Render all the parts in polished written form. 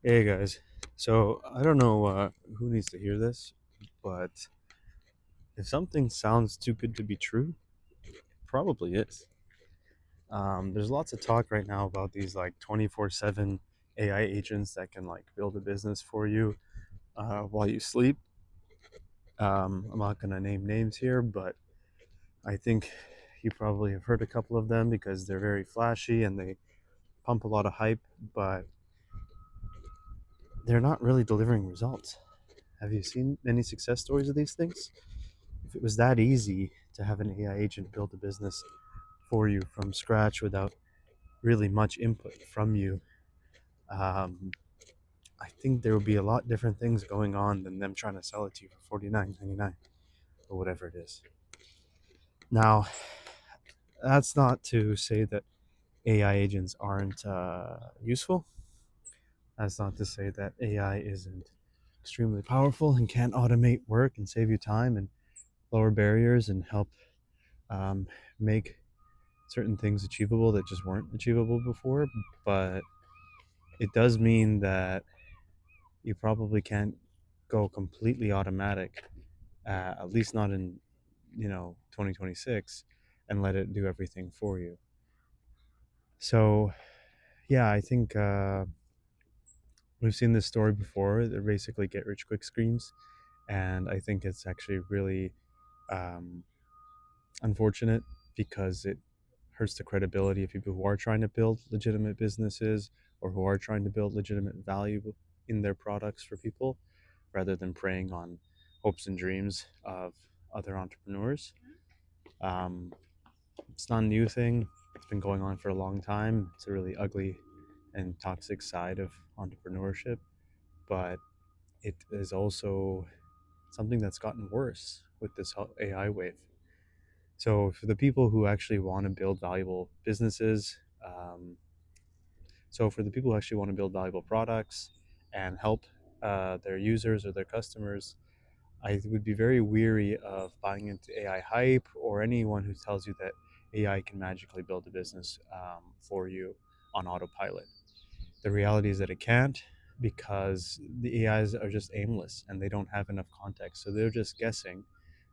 Hey guys, so I don't know who needs to hear this, but if something sounds too good to be true, it probably is. There's lots of talk right now about these like 24/7 AI agents that can like build a business for you while you sleep. I'm not gonna name names here, but I think you probably have heard a couple of them because they're very flashy and they pump a lot of hype, but they're not really delivering results. Have you seen any success stories of these things? If it was that easy to have an AI agent build a business for you from scratch without really much input from you, um, I think there would be a lot different things going on than them trying to sell it to you for $49.99 or whatever it is. Now, that's not to say that AI agents aren't useful. That's not to say that AI isn't extremely powerful and can't automate work and save you time and lower barriers and help um, make certain things achievable that just weren't achievable before. But it does mean that you probably can't go completely automatic, at least not in 2026, and let it do everything for you. So yeah, I think we've seen this story before. They're basically get rich quick schemes, and I think it's actually really um, unfortunate because it hurts the credibility of people who are trying to build legitimate businesses or who are trying to build legitimate value in their products for people rather than preying on hopes and dreams of other entrepreneurs. Um, it's not a new thing. It's been going on for a long time. It's a really ugly and toxic side of entrepreneurship, but it is also something that's gotten worse with this AI wave. So for the people who actually want to build valuable businesses, so for the people who actually want to build valuable products and help their users or their customers, I would be very weary of buying into AI hype or anyone who tells you that AI can magically build a business for you on autopilot. The reality is that it can't because the AIs are just aimless and they don't have enough context. So they're just guessing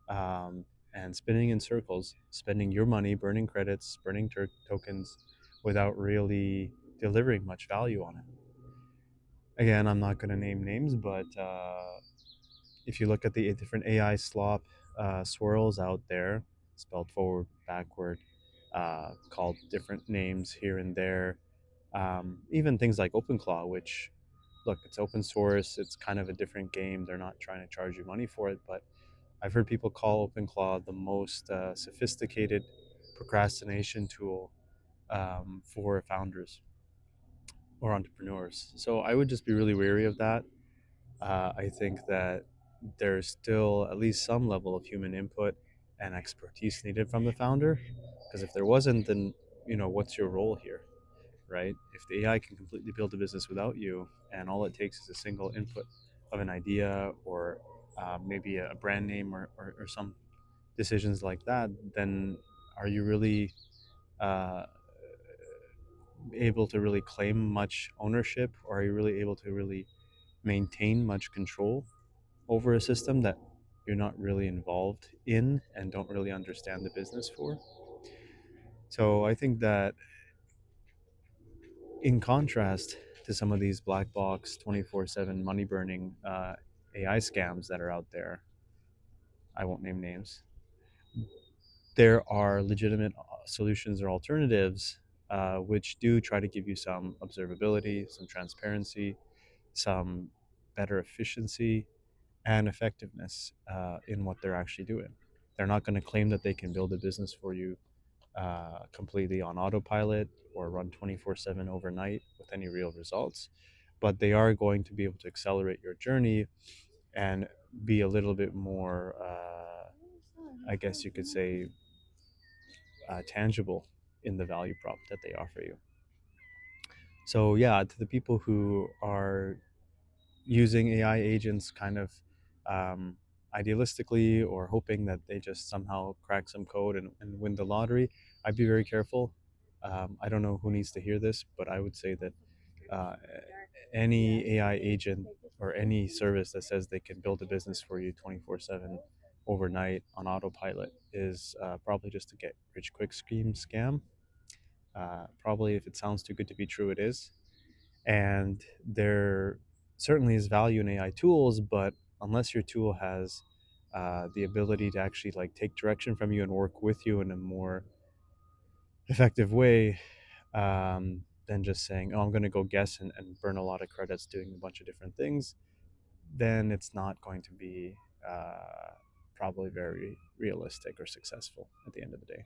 um, and spinning in circles, spending your money, burning credits, burning tokens without really delivering much value on it. Again, I'm not going to name names, but if you look at the different AI slop swirls out there, spelled forward, backward, called different names here and there, even things like OpenClaw, which, look, it's open source, it's kind of a different game. They're not trying to charge you money for it, but I've heard people call OpenClaw the most sophisticated procrastination tool for founders or entrepreneurs. So I would just be really wary of that. I think that there's still at least some level of human input and expertise needed from the founder. Because if there wasn't, then what's your role here, right? If the AI can completely build a business without you, and all it takes is a single input of an idea or maybe a brand name or some decisions like that, then are you really uh, able to really claim much ownership, or are you really able to really maintain much control over a system that you're not really involved in and don't really understand the business for? So I think that in contrast to some of these black box 24/7 money burning AI scams that are out there, I won't name names, there are legitimate solutions or alternatives which do try to give you some observability, some transparency, some better efficiency and effectiveness in what they're actually doing. They're not going to claim that they can build a business for you completely on autopilot or run 24/7 overnight with any real results, but they are going to be able to accelerate your journey and be a little bit more, I guess you could say, tangible in the value prop that they offer you. So yeah, to the people who are using AI agents kind of um, idealistically or hoping that they just somehow crack some code and win the lottery, I'd be very careful. I don't know who needs to hear this, but I would say that uh, any AI agent or any service that says they can build a business for you 24/7 overnight on autopilot is probably just a get rich quick scheme scam. Probably, if it sounds too good to be true, it is. And there certainly is value in AI tools, but unless your tool has the ability to actually like take direction from you and work with you in a more effective way, than just saying, "Oh, I'm going to go guess and burn a lot of credits doing a bunch of different things," then it's not going to be probably very realistic or successful at the end of the day.